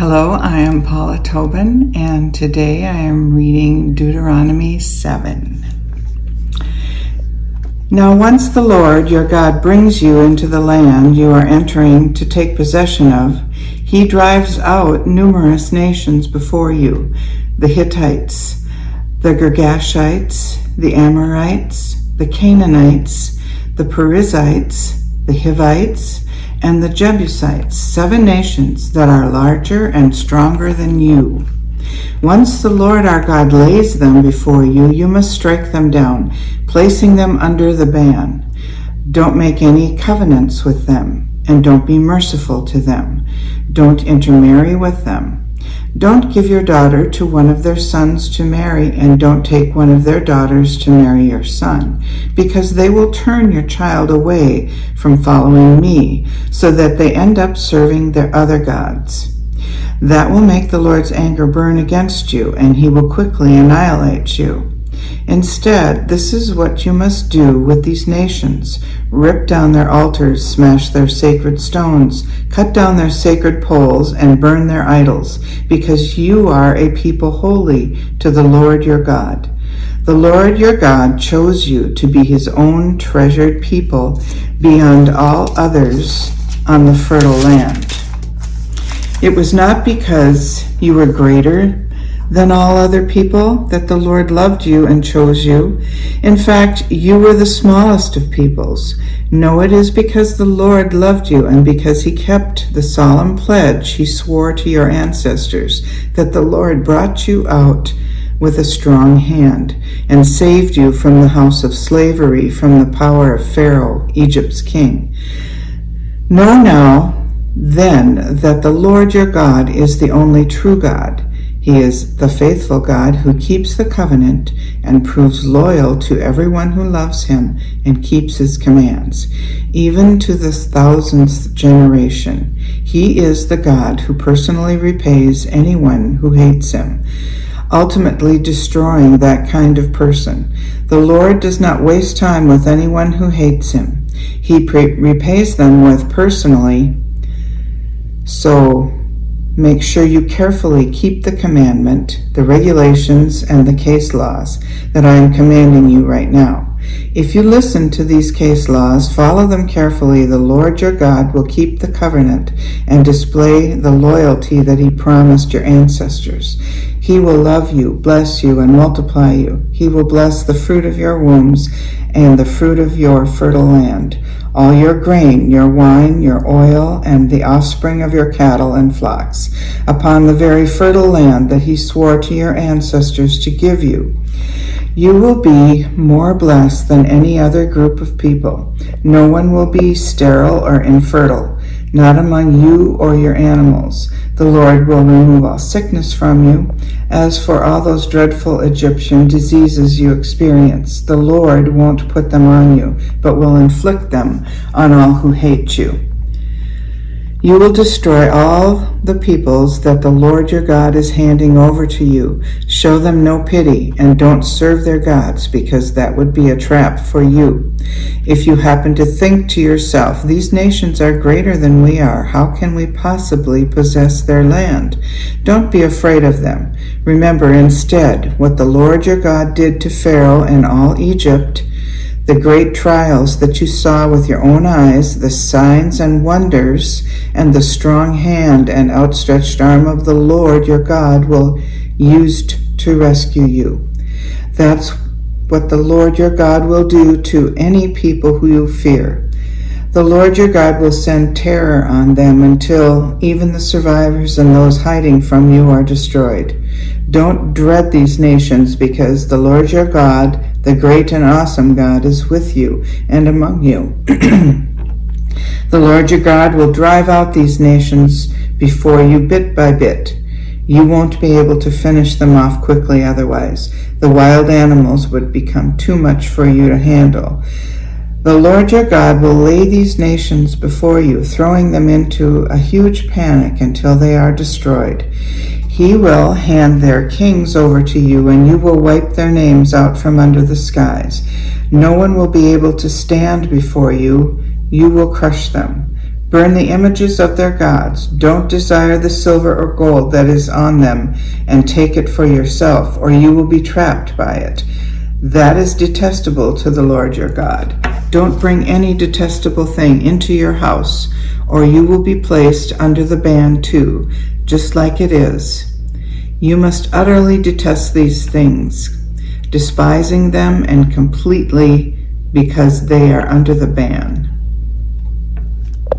Hello, I am Paula Tobin, and today I am reading Deuteronomy 7. Now once the Lord your God brings you into the land you are entering to take possession of, he drives out numerous nations before you, the Hittites, the Girgashites, the Amorites, the Canaanites, the Perizzites, the Hivites, and the Jebusites, 7 nations that are larger and stronger than you. Once the Lord our God lays them before you, you must strike them down, placing them under the ban. Don't make any covenants with them, and don't be merciful to them. Don't intermarry with them. Don't give your daughter to one of their sons to marry, and don't take one of their daughters to marry your son, because they will turn your child away from following me, so that they end up serving their other gods. That will make the Lord's anger burn against you, and he will quickly annihilate you. Instead, this is what you must do with these nations. Rip down their altars, smash their sacred stones, cut down their sacred poles, and burn their idols, because you are a people holy to the Lord your God. The Lord your God chose you to be his own treasured people beyond all others on the fertile land. It was not because you were greater than all other people that the Lord loved you and chose you. In fact, you were the smallest of peoples. No, it is because the Lord loved you and because he kept the solemn pledge he swore to your ancestors that the Lord brought you out with a strong hand and saved you from the house of slavery, from the power of Pharaoh, Egypt's king. Know now, then, that the Lord your God is the only true God. He is the faithful God who keeps the covenant and proves loyal to everyone who loves him and keeps his commands, even to the 1000th generation. He is the God who personally repays anyone who hates him, ultimately destroying that kind of person. The Lord does not waste time with anyone who hates him. He repays them with personally. So make sure you carefully keep the commandment, the regulations, and the case laws that I am commanding you right now. If you listen to these case laws, follow them carefully, the Lord your God will keep the covenant and display the loyalty that he promised your ancestors. He will love you, bless you, and multiply you. He will bless the fruit of your wombs and the fruit of your fertile land, all your grain, your wine, your oil, and the offspring of your cattle and flocks, upon the very fertile land that he swore to your ancestors to give you. You will be more blessed than any other group of people. No one will be sterile or infertile, not among you or your animals. The Lord will remove all sickness from you. As for all those dreadful Egyptian diseases you experience, the Lord won't put them on you, but will inflict them on all who hate you. You will destroy all the peoples that the Lord your God is handing over to you. Show them no pity and don't serve their gods, because that would be a trap for you. If you happen to think to yourself, these nations are greater than we are, how can we possibly possess their land? Don't be afraid of them. Remember instead what the Lord your God did to Pharaoh and all Egypt, the great trials that you saw with your own eyes, the signs and wonders, and the strong hand and outstretched arm of the Lord your God will use to rescue you. That's what the Lord your God will do to any people who you fear. The Lord your God will send terror on them until even the survivors and those hiding from you are destroyed. Don't dread these nations, because the Lord your God, the great and awesome God, is with you and among you. The Lord your God will drive out these nations before you bit by bit. You won't be able to finish them off quickly otherwise. The wild animals would become too much for you to handle. The Lord your God will lay these nations before you, throwing them into a huge panic until they are destroyed. He will hand their kings over to you, and you will wipe their names out from under the skies. No one will be able to stand before you. You will crush them. Burn the images of their gods. Don't desire the silver or gold that is on them and take it for yourself, or you will be trapped by it. That is detestable to the Lord your God. Don't bring any detestable thing into your house, or you will be placed under the ban too, just like it is. You must utterly detest these things, despising them and completely because they are under the ban.